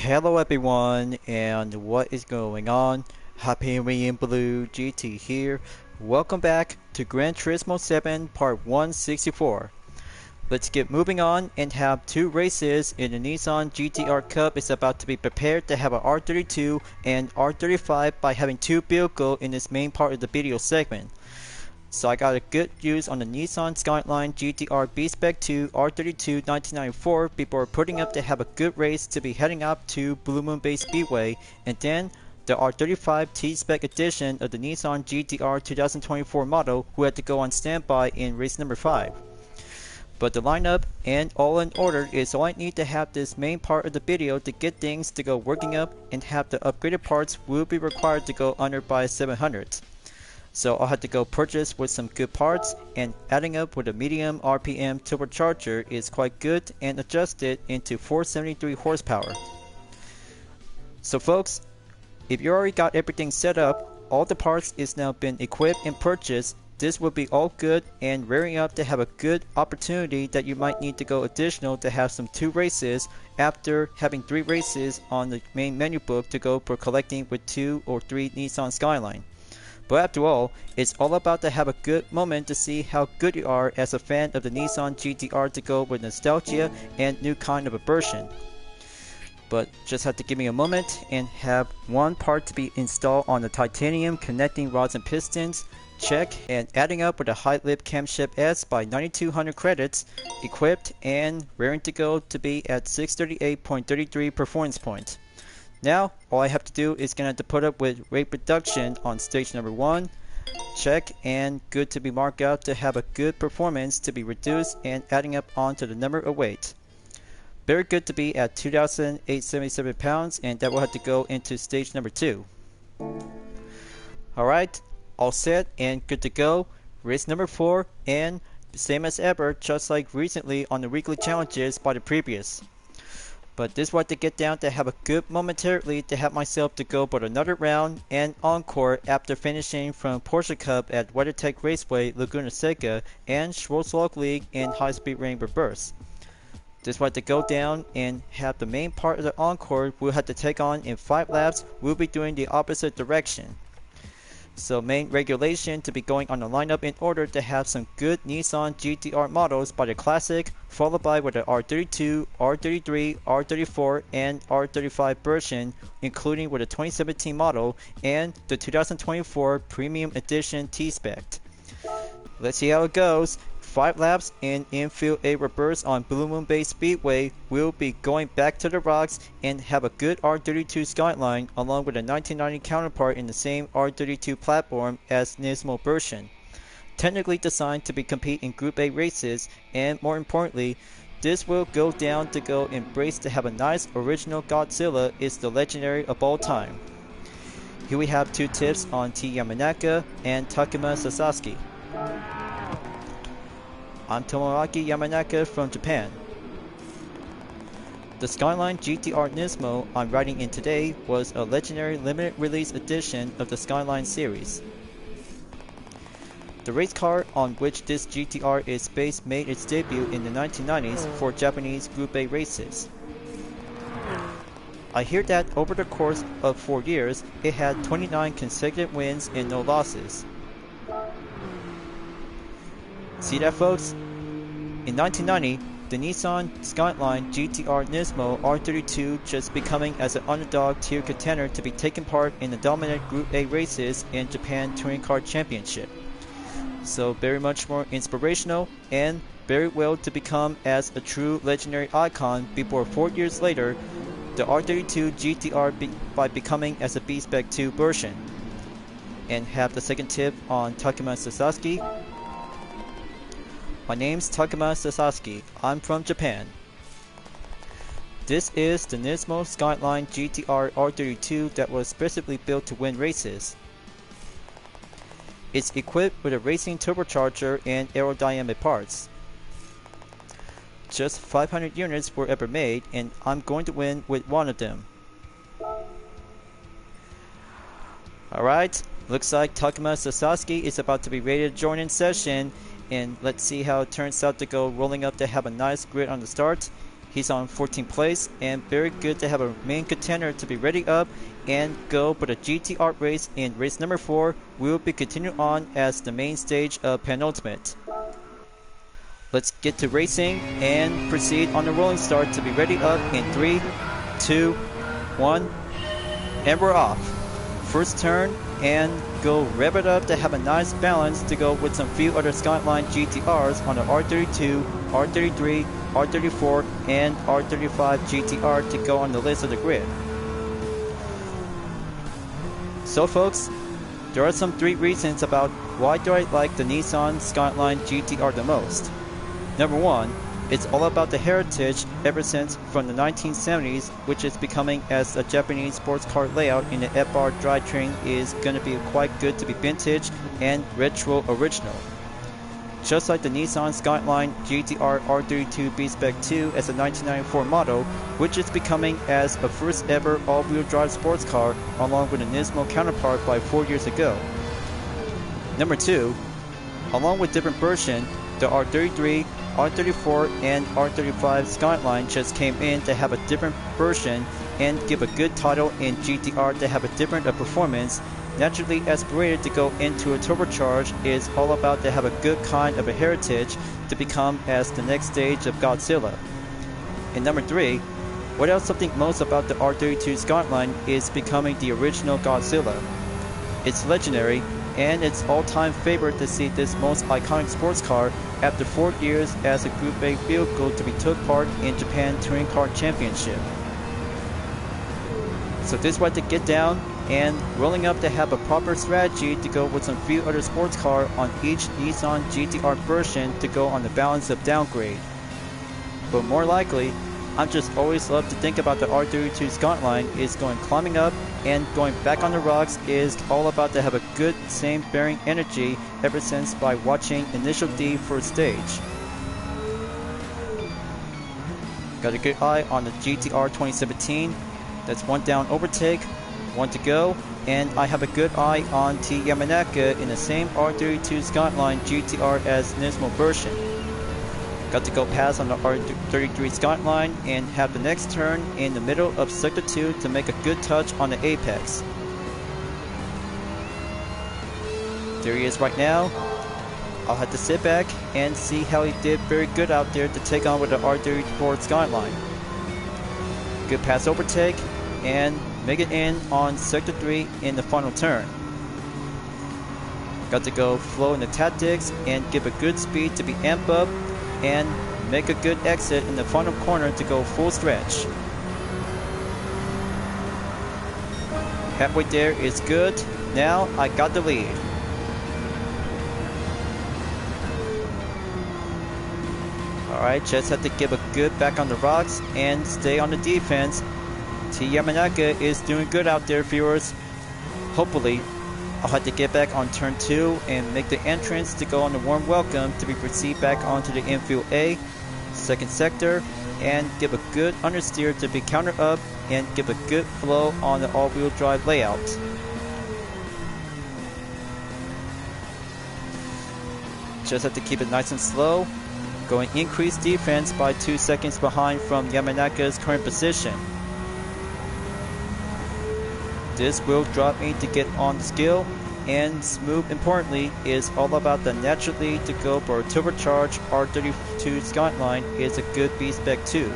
Hello everyone, and what is going on? Hyperion-Blue-GT here. Welcome back to Gran Turismo 7 Part 164. Let's get moving on and have two races in the Nissan GTR Cup. Is about to be prepared to have an R32 and R35 by having two vehicles in this main part of the video segment. So I got a good use on the Nissan Skyline GTR B-Spec 2 R32 1994 before putting up to have a good race to be heading up to Blue Moon Bay Speedway, and then the R35 T-Spec edition of the Nissan GTR 2024 model who had to go on standby in race number 5. But the lineup and all in order is all I need to have this main part of the video to get things to go working up, and have the upgraded parts will be required to go under by 700. So I'll have to go purchase with some good parts, and adding up with a medium RPM turbocharger is quite good and adjusted into 473 horsepower. So folks, if you already got everything set up, all the parts is now been equipped and purchased, this will be all good and rearing up to have a good opportunity that you might need to go additional to have some 2 races after having 3 races on the main menu book to go for collecting with 2 or 3 Nissan Skyline. But after all, it's all about to have a good moment to see how good you are as a fan of the Nissan GTR to go with nostalgia and new kind of a version. But just have to give me a moment and have one part to be installed on the titanium connecting rods and pistons. Check, and adding up with a high lip camshaft S by 9200 credits, equipped and raring to go to be at 638.33 performance points. Now, all I have to do is gonna have to put up with rate reduction on stage number 1. Check, and good to be marked out to have a good performance to be reduced and adding up onto the number of weight. Very good to be at 2,877 pounds, and that will have to go into stage number 2. Alright, all set and good to go. Race number 4, and same as ever, just like recently on the weekly challenges by the previous. But this was to get down to have a good momentarily to have myself to go but another round and encore after finishing from Porsche Cup at WeatherTech Raceway Laguna Seca and Schwarzwald League in High Speed Ring Reverse. This was to go down and have the main part of the encore we'll have to take on in 5 laps. We'll be doing the opposite direction. So main regulation to be going on the lineup in order to have some good Nissan GTR models by the Classic, followed by with the R32, R33, R34, and R35 version, including with the 2017 model and the 2024 Premium Edition T-Spec. Let's see how it goes. 5 laps in Infield A reverse on Blue Moon Bay Speedway. We'll be going back to the rocks and have a good R32 Skyline along with a 1990 counterpart in the same R32 platform as Nismo version. Technically designed to be compete in Group A races, and more importantly, this will go down to go embrace to have a nice original Godzilla is the legendary of all time. Here we have 2 tips on T Yamanaka and Takuma Sasaki. I'm Tomoaki Yamanaka from Japan. The Skyline GTR Nismo I'm riding in today was a legendary limited release edition of the Skyline series. The race car on which this GTR is based made its debut in the 1990s for Japanese Group A races. I hear that over the course of 4 years, it had 29 consecutive wins and no losses. See that, folks? In 1990, the Nissan Skyline GTR Nismo R32 just becoming as an underdog tier contender to be taking part in the dominant Group A races in Japan Touring Car Championship. So very much more inspirational and very well to become as a true legendary icon before 4 years later, the R32 GTR by becoming as a B-Spec 2 version. And have the second tip on Takuma Sasaki. My name's Takuma Sasaki. I'm from Japan. This is the Nismo Skyline GTR R32 that was specifically built to win races. It's equipped with a racing turbocharger and aerodynamic parts. Just 500 units were ever made, and I'm going to win with one of them. Alright, looks like Takuma Sasaki is about to be ready to join in session. And let's see how it turns out to go, rolling up to have a nice grid on the start. He's on 14th place, and very good to have a main contender to be ready up and go for the GTR race in race number 4. We will be continuing on as the main stage of penultimate. Let's get to racing and proceed on the rolling start to be ready up in 3, 2, 1, and we're off. First turn and go rev it up to have a nice balance to go with some few other Skyline GTRs on the R32, R33, R34, and R35 GTR to go on the list of the grid. So folks, there are some 3 reasons about why do I like the Nissan Skyline GTR the most. Number 1, it's all about the heritage ever since from the 1970s, which is becoming as a Japanese sports car layout in the FR drivetrain is going to be quite good to be vintage and retro original. Just like the Nissan Skyline GTR R32 B-Spec 2 as a 1994 model, which is becoming as a first ever all-wheel drive sports car along with a Nismo counterpart by 4 years ago. Number 2, along with different version, the R33, R34, and R35 Skyline just came in to have a different version and give a good title in GTR to have a different performance. Naturally aspirated to go into a turbocharge is all about to have a good kind of a heritage to become as the next stage of Godzilla. And number 3, what else I think most about the R32 Skyline is becoming the original Godzilla. It's legendary, and it's all-time favorite to see this most iconic sports car after 4 years as a Group A vehicle to be took part in Japan Touring Car Championship. So this way to get down and rolling up to have a proper strategy to go with some few other sports car on each Nissan GTR version to go on the balance of downgrade. But more likely, I just always love to think about the R32 Skyline is going climbing up and going back on the rocks is all about to have a good same bearing energy ever since by watching Initial D first stage. Got a good eye on the GTR 2017. That's 1 down overtake, 1 to go, and I have a good eye on T Yamanaka in the same R32 Skyline GTR as Nismo version. Got to go past on the R33 Skyline and have the next turn in the middle of Sector 2 to make a good touch on the apex. There he is right now. I'll have to sit back and see how he did very good out there to take on with the R34 Skyline. Good pass overtake and make it in on Sector 3 in the final turn. Got to go flow in the tactics and give a good speed to be amp up and make a good exit in the final corner to go full stretch. Halfway there is good. Now I got the lead. Alright, just have to give a good back on the rocks and stay on the defense. T Yamanaka is doing good out there, viewers. Hopefully, I'll have to get back on turn 2 and make the entrance to go on the warm welcome to be proceed back onto the Infield A, second sector, and give a good understeer to be counter up and give a good flow on the all-wheel drive layout. Just have to keep it nice and slow, going increased defense by 2 seconds behind from Yamanaka's current position. This will drop me to get on the skill, and smooth importantly is all about the naturally to go for a turbocharged R32 Skyline is a good B-Spec 2.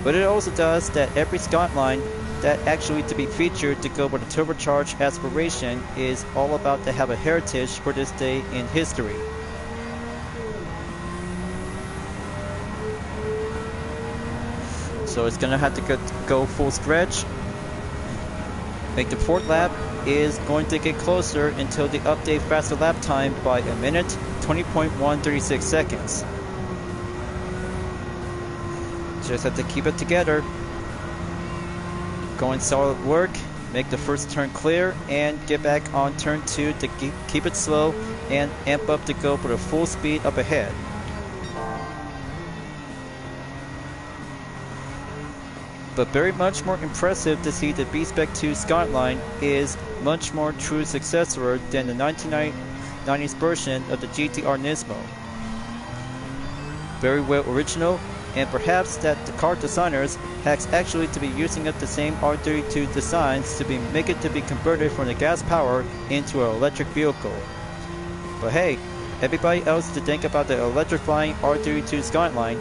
But it also does that every Skyline that actually to be featured to go for the turbocharged aspiration is all about to have a heritage for this day in history. So it's gonna have to go full stretch. Make the 4th lap is going to get closer until the update faster lap time by a minute, 20.136 seconds. Just have to keep it together. Going solid work, make the first turn clear, and get back on turn 2 to keep it slow and amp up to go for the full speed up ahead. But very much more impressive to see the B-Spec 2 Skyline is much more true successor than the 1990s version of the GTR Nismo. Very well original, and perhaps that the car designers has actually to be using up the same R32 designs to make it to be converted from the gas power into an electric vehicle. But hey, everybody else to think about the electrifying R32 Skyline,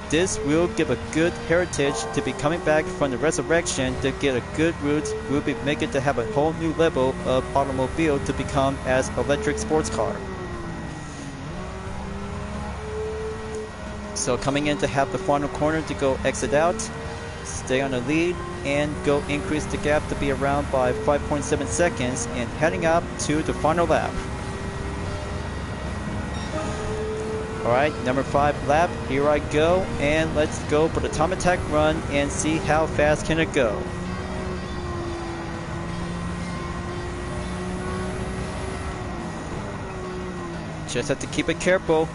this will give a good heritage to be coming back from the resurrection to get a good roots, will be make it to have a whole new level of automobile to become as electric sports car. So coming in to have the final corner to go exit out, stay on the lead, and go increase the gap to be around by 5.7 seconds and heading up to the final lap. Alright, number 5 lap, here I go, and let's go for the time attack run and see how fast can it go. Just have to keep it careful.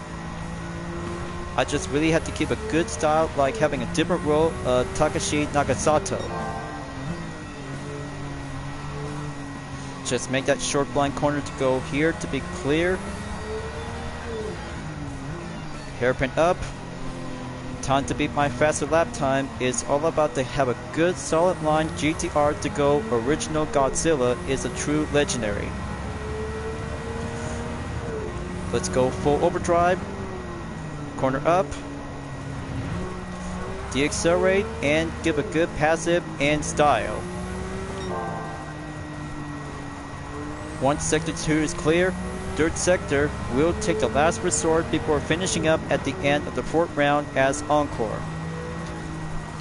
I just really have to keep a good style, like having a different role of Takashi Nagasato. Just make that short blind corner to go here to be clear. Hairpin up. Time to beat my faster lap time is all about to have a good solid line GTR to go. Original Godzilla is a true legendary. Let's go full overdrive. Corner up. Deaccelerate and give a good passive and style. Once sector 2 is clear, third sector will take the last resort before finishing up at the end of the 4th round as encore.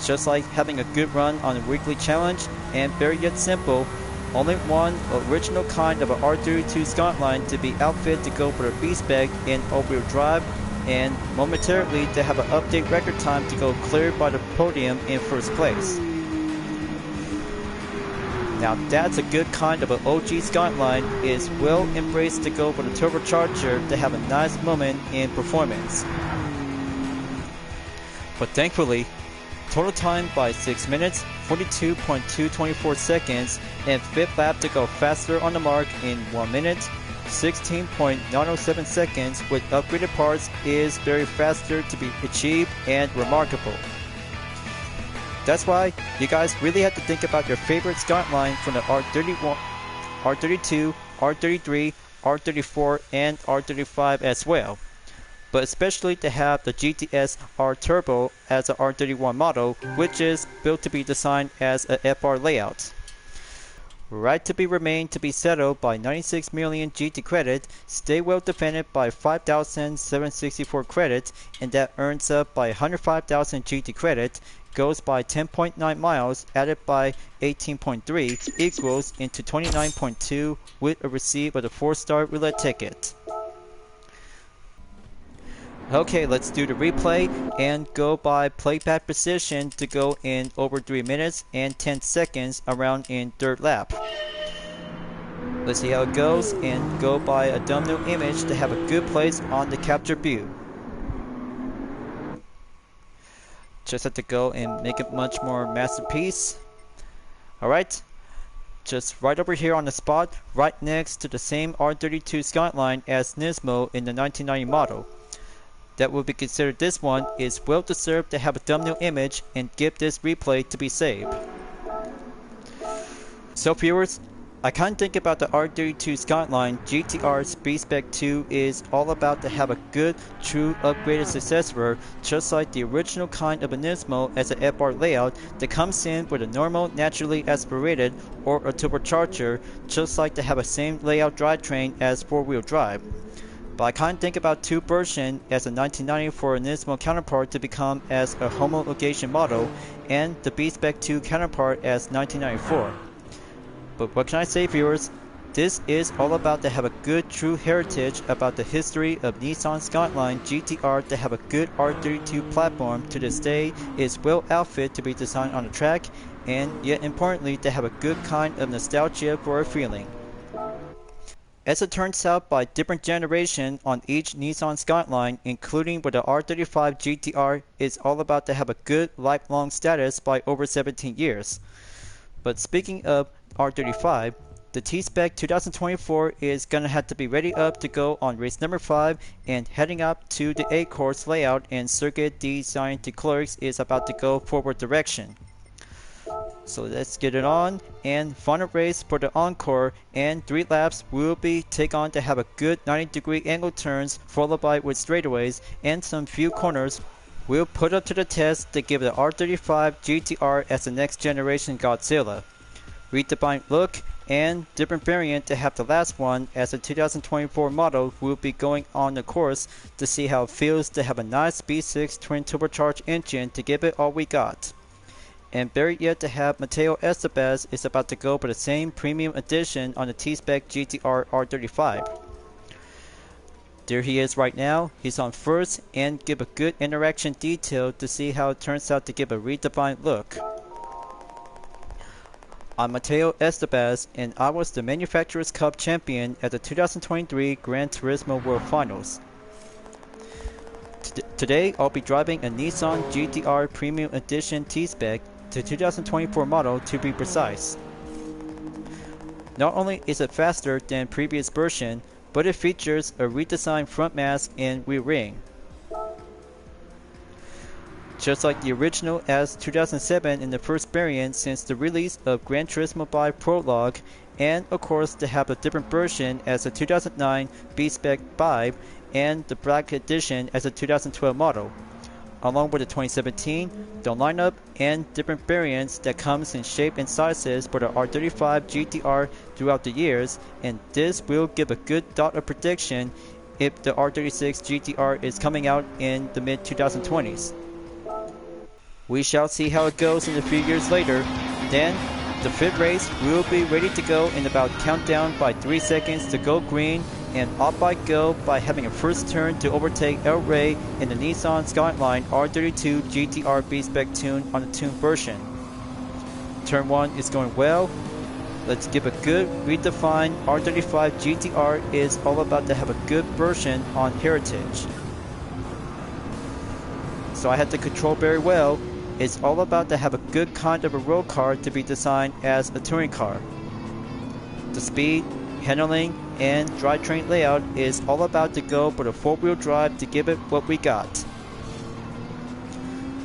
Just like having a good run on a weekly challenge, and very yet simple, only one original kind of an R32 Skyline to be outfitted to go for the B-Spec in all-wheel drive, and momentarily to have an update record time to go cleared by the podium in first place. Now that's a good kind of an OG Skyline, is well embraced to go for the turbocharger to have a nice moment in performance. But thankfully, total time by 6 minutes, 42.224 seconds, and 5th lap to go faster on the mark in 1 minute, 16.907 seconds with upgraded parts is very faster to be achieved and remarkable. That's why you guys really have to think about your favorite Skyline from the R31, R32, R33, R34, and R35 as well. But especially to have the GTS R Turbo as an R31 model, which is built to be designed as a FR layout. Right to be remained to be settled by 96 million GT credit, stay well defended by 5,764 credit, and that earns up by 105,000 GT credit, goes by 10.9 miles, added by 18.3, equals into 29.2 with a receipt of the 4-star roulette ticket. Okay, let's do the replay and go by playback position to go in over 3 minutes and 10 seconds around in 3rd lap. Let's see how it goes and go by a thumbnail image to have a good place on the capture view. Just have to go and make it much more masterpiece. Alright, just right over here on the spot, right next to the same R32 Skyline as Nismo in the 1990 model. That will be considered this one is well deserved to have a thumbnail image and give this replay to be saved. So viewers, I kinda think about the R32 Skyline GTR's B-Spec 2 is all about to have a good, true upgraded successor, just like the original kind of a Nismo as a FR layout that comes in with a normal, naturally aspirated or a turbocharger, just like to have a same layout drivetrain as 4-wheel drive. But I kinda think about 2 version as a 1990 for a Nismo counterpart to become as a homologation model, and the B-Spec 2 counterpart as 1994. But what can I say, viewers? This is all about to have a good true heritage about the history of Nissan Skyline GTR to have a good R32 platform to this day is well outfit to be designed on the track, and yet importantly to have a good kind of nostalgia for a feeling. As it turns out by different generation on each Nissan Skyline, including with the R35 GTR, is all about to have a good lifelong status by over 17 years. But speaking of R35, The T-Spec 2024 is gonna have to be ready up to go on race number 5, and heading up to the A-course layout and circuit de Sainte-Croix is about to go forward direction. So let's get it on, and final race for the Encore, and 3 laps will be take on to have a good 90-degree angle turns followed by with straightaways and some few corners. We'll put up to the test to give the R35 GTR as the next generation Godzilla. Redefined look and different variant to have the last one as the 2024 model will be going on the course to see how it feels to have a nice V6 twin turbocharged engine to give it all we got. And buried yet to have Mateo Estevez is about to go for the same premium edition on the T-Spec GTR R35. There he is right now. He's on first and give a good interaction detail to see how it turns out to give a redefined look. I'm Mateo Estevez, and I was the Manufacturers Cup champion at the 2023 Gran Turismo World Finals. Today, I'll be driving a Nissan GTR Premium Edition T-Spec, the 2024 model to be precise. Not only is it faster than previous version, but it features a redesigned front mask and rear ring. Just like the original as 2007 in the first variant since the release of Gran Turismo 5 Prologue, and of course to have a different version as the 2009 B-Spec 5 and the Black Edition as a 2012 model, along with the 2017, the lineup and different variants that comes in shape and sizes for the R35 GTR throughout the years, and this will give a good dot of prediction if the R36 GTR is coming out in the mid-2020s. We shall see how it goes in a few years later. Then, the 5th race will be ready to go in about countdown by 3 seconds to go green, and off I go by having a first turn to overtake El Rey in the Nissan Skyline R32 GTR B-Spec tune on the tuned version. Turn 1 is going well. Let's give a good redefined R35 GTR is all about to have a good version on Heritage. So I had to control very well. It's all about to have a good kind of a road car to be designed as a touring car. The speed, handling, and drivetrain layout is all about to go for the 4-wheel drive to give it what we got.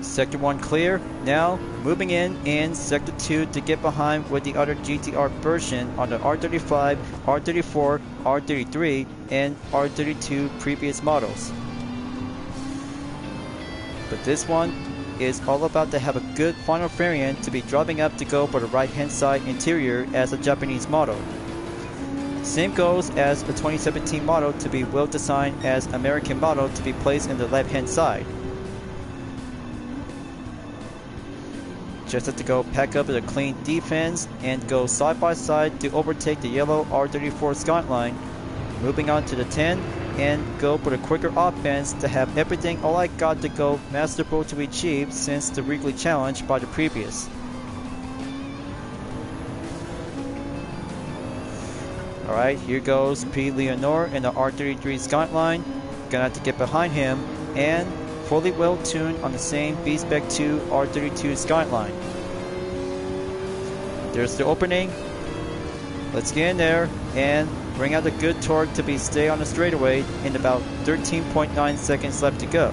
Sector 1 clear. Now moving in Sector 2 to get behind with the other GTR version on the R35, R34, R33, and R32 previous models. But this one is all about to have a good final variant to be driving up to go for the right hand side interior as a Japanese model. Same goes as the 2017 model to be well designed as American model to be placed in the left hand side. Just have to go pack up a clean defense and go side by side to overtake the yellow R34 Skyline, moving on to the 10 and go for the quicker offense to have everything all I got to go masterful to achieve since the weekly challenge by the previous. Alright, here goes P. Leonore in the R33 Skyline. Gonna have to get behind him and fully well tuned on the same B-Spec 2 R32 Skyline. There's the opening. Let's get in there and bring out a good torque to be stay on the straightaway in about 13.9 seconds left to go.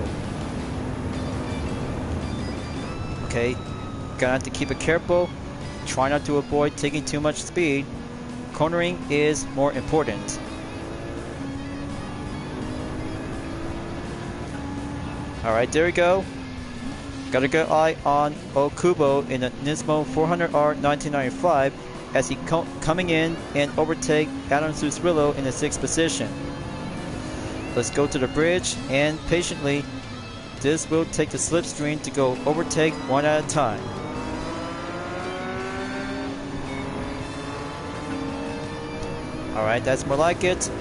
Okay, gonna have to keep it careful. Try not to avoid taking too much speed. Cornering is more important. Alright, there we go. Got a good eye on Okubo in the Nismo 400R 1995 as he coming in and overtake Adam Susrillo in the 6th position. Let's go to the bridge and patiently, this will take the slipstream to go overtake one at a time. Alright, that's more like it.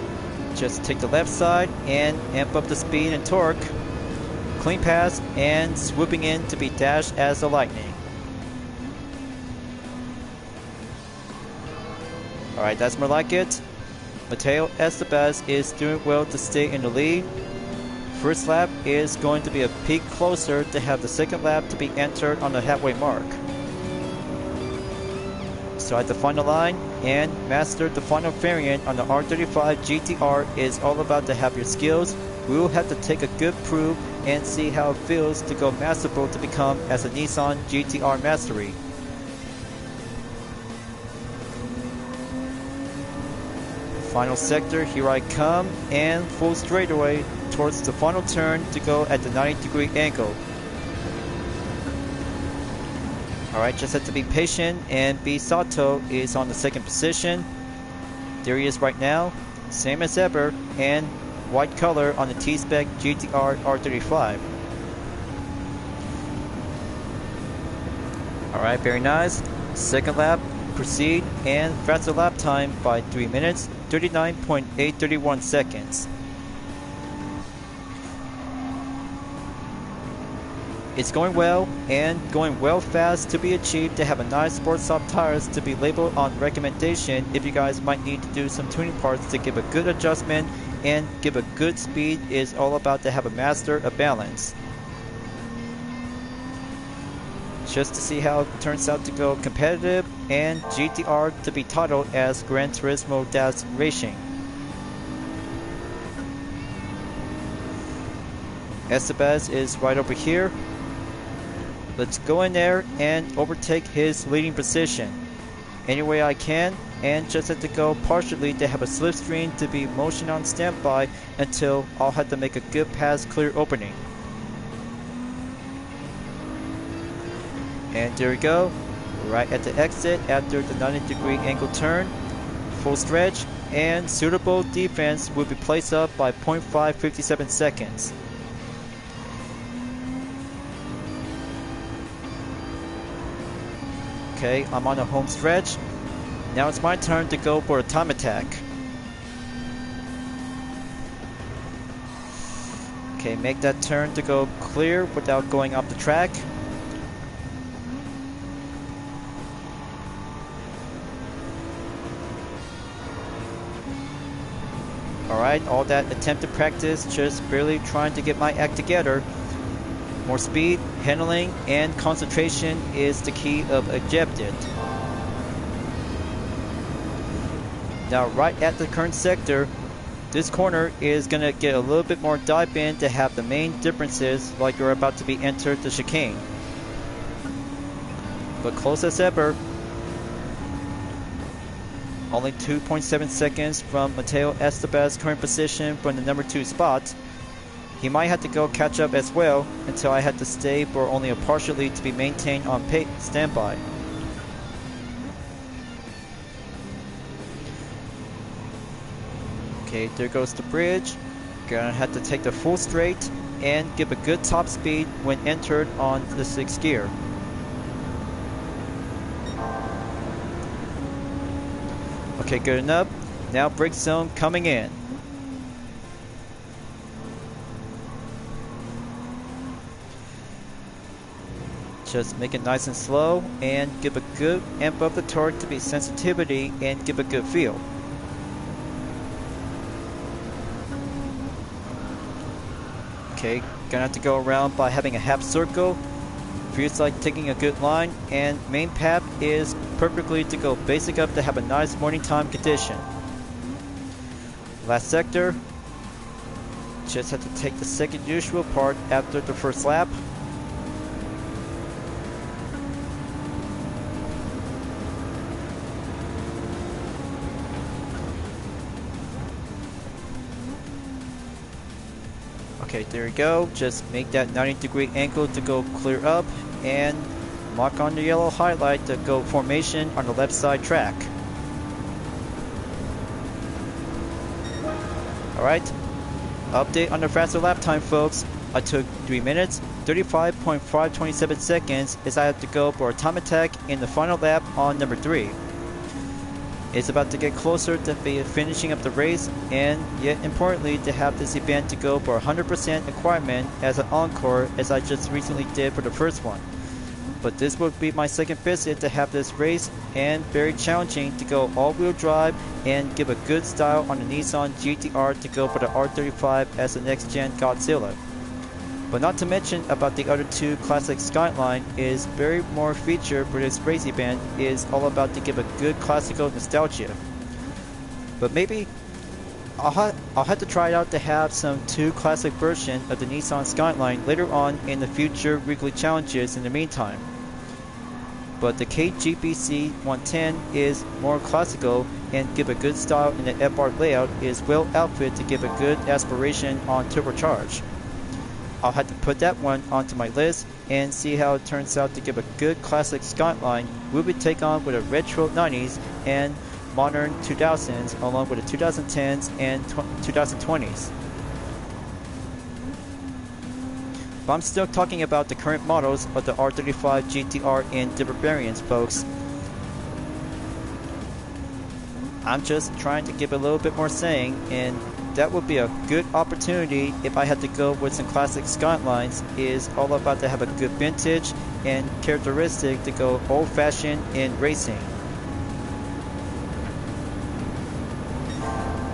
Just take the left side and amp up the speed and torque. Clean pass and swooping in to be dashed as the lightning. Alright, that's more like it. Mateo Estevez is doing well to stay in the lead. First lap is going to be a peak closer to have the second lap to be entered on the halfway mark. So at the final line and master the final variant on the R35 GTR is all about to have your skills. We will have to take a good prove and see how it feels to go masterful to become as a Nissan GTR Mastery. Final sector, here I come, and full straightaway towards the final turn to go at the 90-degree angle. Alright, just have to be patient, and B Sato is on the second position. There he is right now, same as ever, and white color on the T-Spec GTR R35. Alright, very nice. Second lap, proceed, and faster lap time by 3 minutes, 39.831 seconds. It's going well, and going well fast to be achieved to have a nice sport soft tires to be labeled on recommendation if you guys might need to do some tuning parts to give a good adjustment and give a good speed is all about to have a master of balance. Just to see how it turns out to go competitive and GTR to be titled as Gran Turismo Racing. Estebas is right over here. Let's go in there and overtake his leading position any way I can, and just have to go partially to have a slipstream to be motion on standby until I'll have to make a good pass clear opening. And there we go, right at the exit after the 90-degree angle turn, full stretch, and suitable defense will be placed up by 0.557 seconds. Okay, I'm on the home stretch. Now it's my turn to go for a time attack. Okay, make that turn to go clear without going off the track. Alright, all that attempted practice, just barely trying to get my act together. More speed, handling, and concentration is the key of objective. Now right at the current sector, this corner is going to get a little bit more dive in to have the main differences like you're about to be entered the chicane. But close as ever. Only 2.7 seconds from Mateo Estebas' current position from the number 2 spot. He might have to go catch up as well until I had to stay for only a partial lead to be maintained on standby. Okay, there goes the bridge. Gonna have to take the full straight and give a good top speed when entered on the 6th gear. Okay, good enough. Now brake zone coming in. Just make it nice and slow and give a good amp up the torque to be sensitivity and give a good feel. Okay, gonna have to go around by having a half circle. Feels like taking a good line, and main path is perfectly to go basic up to have a nice morning time condition. Last sector, just have to take the second usual part after the first lap. Okay, there we go. Just make that 90-degree angle to go clear up and mark on the yellow highlight to go formation on the left side track. Alright, update on the faster lap time, folks. I took 3 minutes, 35.527 seconds as I have to go for a time attack in the final lap on number 3. It's about to get closer to finishing up the race, and yet importantly to have this event to go for 100% acquirement as an encore as I just recently did for the first one. But this will be my second visit to have this race, and very challenging to go all-wheel drive and give a good style on the Nissan GTR to go for the R35 as the next gen Godzilla. But not to mention about the other two classic Skyline is very more featured for this race event is all about to give a good classical nostalgia. But maybe I'll have to try it out to have some two classic version of the Nissan Skyline later on in the future weekly challenges in the meantime. But the KGBC 110 is more classical and give a good style, and the FR layout is well outfitted to give a good aspiration on turbocharge. I'll have to put that one onto my list and see how it turns out to give a good classic Skyline we would take on with a retro 90s and modern 2000s along with the 2010s and 2020s. But I'm still talking about the current models of the R35 GTR in different variants, folks. I'm just trying to give a little bit more saying, and that would be a good opportunity if I had to go with some classic Skylines. Is all about to have a good vintage and characteristic to go old-fashioned in racing.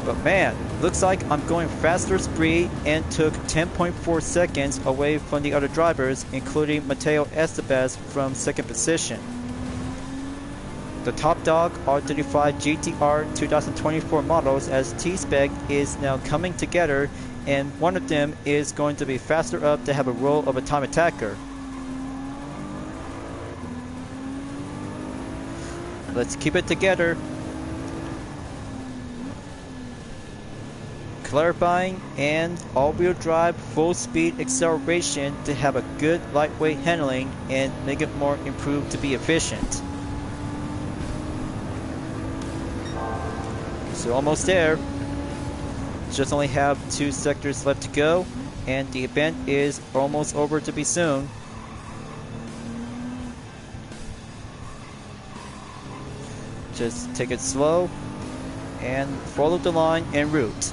But man, looks like I'm going faster spree and took 10.4 seconds away from the other drivers, including Mateo Estevez from second position. The top dog R35 GTR 2024 models as T-Spec is now coming together, and one of them is going to be faster up to have a role of a time attacker. Let's keep it together. Clarifying and all-wheel drive full speed acceleration to have a good lightweight handling and make it more improved to be efficient. So almost there. Just only have 2 sectors left to go, and the event is almost over to be soon. Just take it slow and follow the line en route.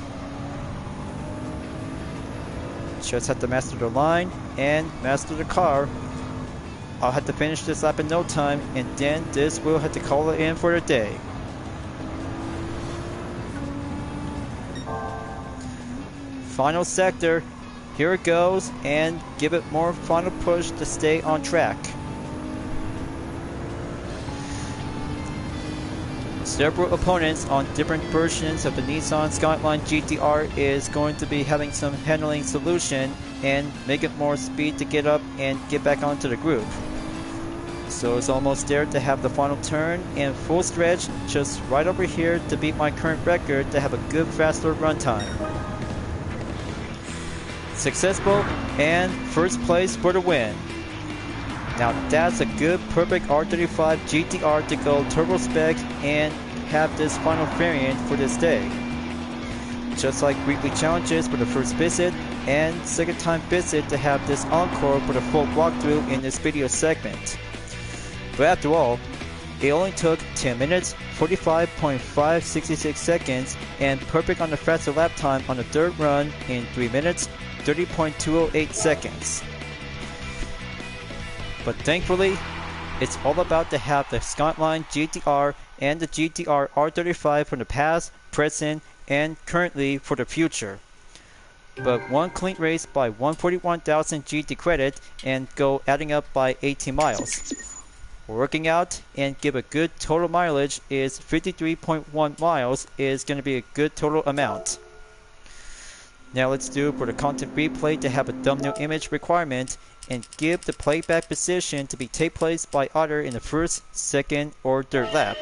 Just have to master the line and master the car. I'll have to finish this lap in no time, and then this will have to call it in for the day. Final sector, here it goes, and give it more final push to stay on track. Several opponents on different versions of the Nissan Skyline GTR is going to be having some handling solution and make it more speed to get up and get back onto the group. So it's almost there to have the final turn and full stretch just right over here to beat my current record to have a good faster run time. Successful and first place for the win. Now that's a good perfect R35 GTR to go turbo spec and have this final variant for this day. Just like weekly challenges for the first visit and second time visit to have this encore for the full walkthrough in this video segment. But after all, it only took 10 minutes, 45.566 seconds, and perfect on the faster lap time on the third run in 3 minutes, 30.208 seconds. But thankfully, it's all about to have the Skyline GTR and the GTR R35 from the past, present, and currently for the future. But one clean race by 141,000 GT credit and go adding up by 18 miles. Working out and give a good total mileage is 53.1 miles is going to be a good total amount. Now let's do for the content replay to have a thumbnail image requirement and give the playback position to be take place by either in the first, second, or third lap.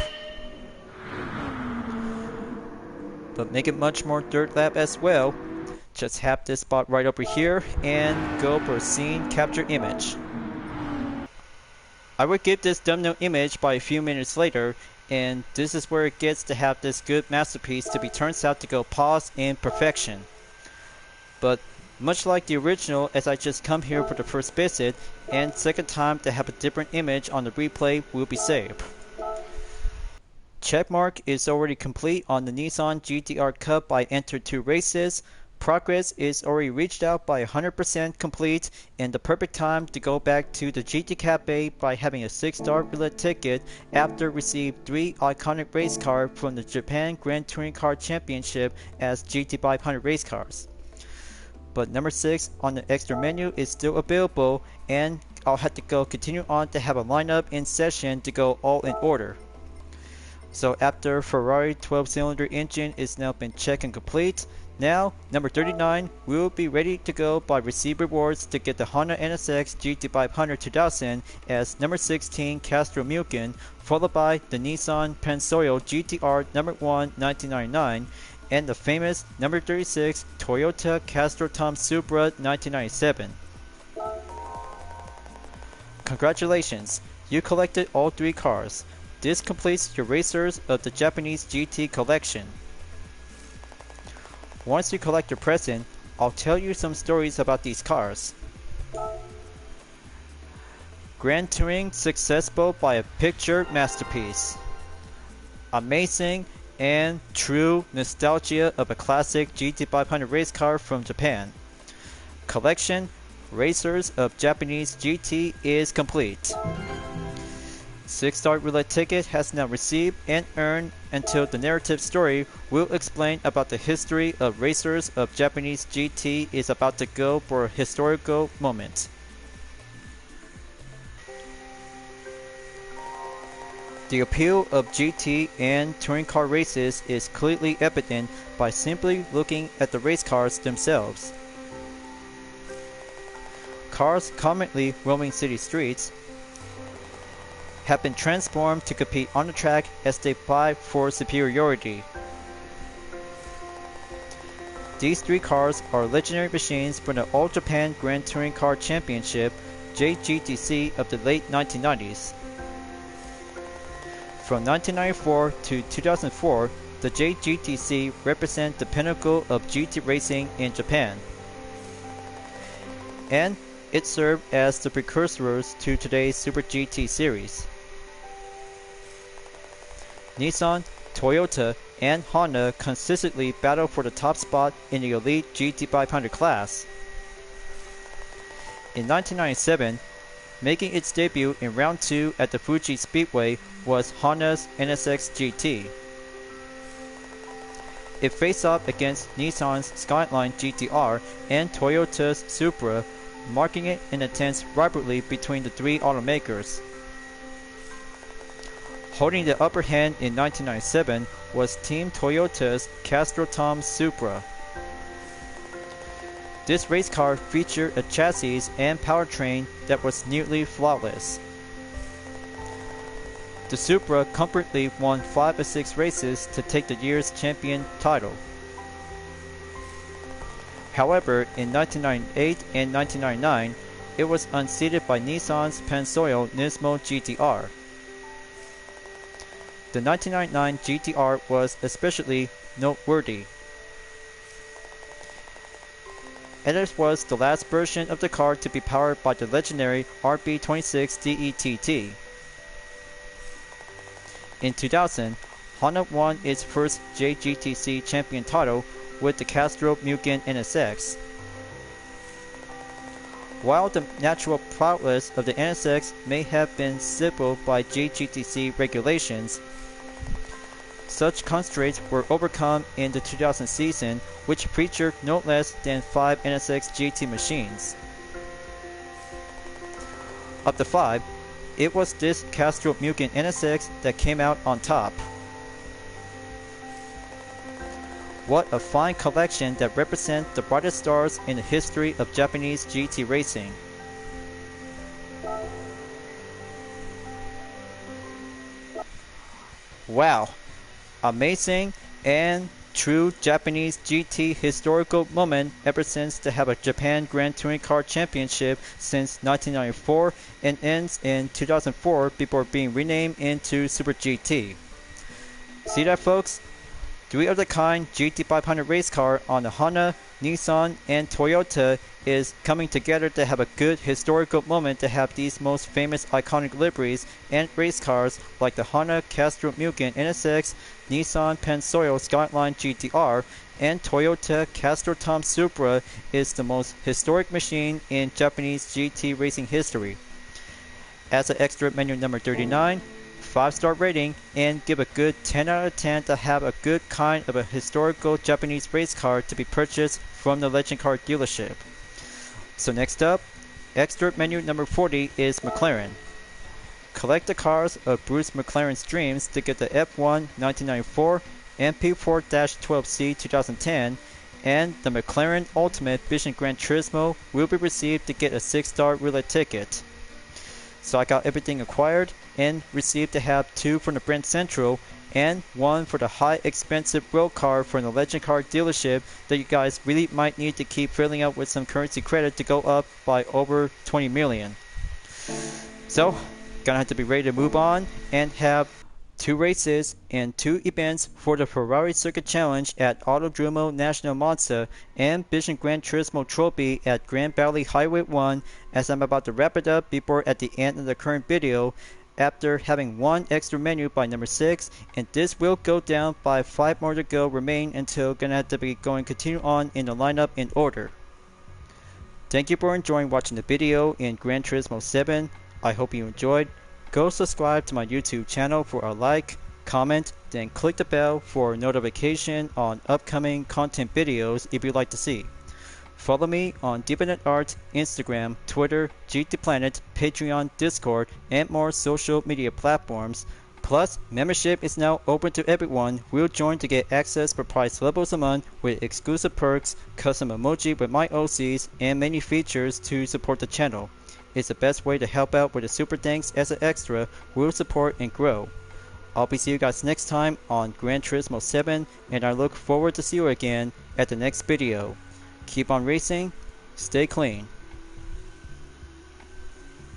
But make it much more third lap as well. Just have this spot right over here and go for a scene capture image. I would give this thumbnail image by a few minutes later, and this is where it gets to have this good masterpiece to be turns out to go pause in perfection. But much like the original, as I just come here for the first visit, and second time to have a different image on the replay will be saved. Checkmark is already complete on the Nissan GTR Cup. I entered 2 races. Progress is already reached out by 100% complete, and the perfect time to go back to the GT Cafe by having a 6-star roulette ticket after received 3 iconic race cars from the Japan Grand Touring Car Championship as GT500 race cars. but number 6 on the extra menu is still available, and I'll have to continue on to have a lineup in session to go all in order. So after Ferrari 12-cylinder engine is now been checked and complete, now number 39 will be ready to go by receive rewards to get the Honda NSX GT500 2000 as number 16 Castro Mugen, followed by the Nissan Pansoyo GTR number 1 1999 and the famous number 36 Toyota Castro Tom Supra 1997. Congratulations, you collected all 3 cars. This completes your racers of the Japanese GT collection. Once you collect your present, I'll tell you some stories about these cars. Grand Touring successful by a picture masterpiece. Amazing and true nostalgia of a classic GT500 race car from Japan. Collection Racers of Japanese GT is complete. 6-star roulette ticket has now received and earned until the narrative story will explain about the history of racers of Japanese GT is about to go for a historical moment. The appeal of GT and touring car races is clearly evident by simply looking at the race cars themselves. Cars commonly roaming city streets have been transformed to compete on the track as they fight for superiority. These 3 cars are legendary machines from the All Japan Grand Touring Car Championship JGTC of the late 1990s. From 1994 to 2004, the JGTC represent the pinnacle of GT racing in Japan, and it served as the precursors to today's Super GT series. Nissan, Toyota, and Honda consistently battle for the top spot in the elite GT500 class. In 1997, making its debut in round 2 at the Fuji Speedway was Honda's NSX GT. It faced off against Nissan's Skyline GTR and Toyota's Supra, marking it an intense rivalry between the 3 automakers. Holding the upper hand in 1997 was Team Toyota's Castro Tom Supra. This race car featured a chassis and powertrain that was nearly flawless. The Supra comfortably won 5 of 6 races to take the year's champion title. However, in 1998 and 1999, it was unseated by Nissan's Pansoyo Nismo GTR. The 1999 GTR was especially noteworthy, and it was the last version of the car to be powered by the legendary RB26 DETT. In 2000, Honda won its first JGTC champion title with the Castro Mugen NSX. While the natural prowess of the NSX may have been stifled by JGTC regulations, such constraints were overcome in the 2000 season, which featured no less than 5 NSX GT machines. Of the 5, it was this Castro Mugen NSX that came out on top. What a fine collection that represents the brightest stars in the history of Japanese GT racing. Wow, amazing and true Japanese GT historical moment ever since to have a Japan Grand Touring Car Championship since 1994 and ends in 2004 before being renamed into Super GT. See that, folks? 3 of the kind GT500 race car on the Honda, Nissan, and Toyota is coming together to have a good historical moment to have these most famous iconic liveries and race cars like the Honda Castro Mugen NSX, Nissan Pansoyo Skyline GTR, and Toyota Castro Tom Supra is the most historic machine in Japanese GT racing history. As an extra menu number 39, 5-star rating, and give a good 10 out of 10 to have a good kind of a historical Japanese race car to be purchased from the Legend Car dealership. So next up, extra menu number 40 is McLaren. Collect the cars of Bruce McLaren's dreams to get the F1 1994 MP4-12C 2010, and the McLaren Ultimate Vision Gran Turismo will be received to get a 6-star roulette ticket. So I got everything acquired and received to have 2 from the Brand Central and 1 for the high expensive road car from the Legend Car dealership that you guys really might need to keep filling up with some currency credit to go up by over 20 million. So gonna have to be ready to move on and have 2 races and 2 events for the Ferrari Circuit Challenge at Autodromo National Monza and Vision Gran Turismo Trophy at Grand Valley Highway 1, as I'm about to wrap it up before at the end of the current video after having 1 extra menu by number 6, and this will go down by 5 more to go remain until gonna have to be going continue on in the lineup in order. Thank you for enjoying watching the video in Gran Turismo 7. I hope you enjoyed. Go subscribe to my YouTube channel for a like, comment, then click the bell for notification on upcoming content videos if you'd like to see. Follow me on Deepnet Art, Instagram, Twitter, GT Planet, Patreon, Discord, and more social media platforms. Plus, membership is now open to everyone who will join to get access for price levels a month with exclusive perks, custom emoji with my OCs, and many features to support the channel. It's the best way to help out with the super thanks as an extra will support and grow. I'll be seeing you guys next time on Gran Turismo 7, and I look forward to see you again at the next video. Keep on racing, stay clean.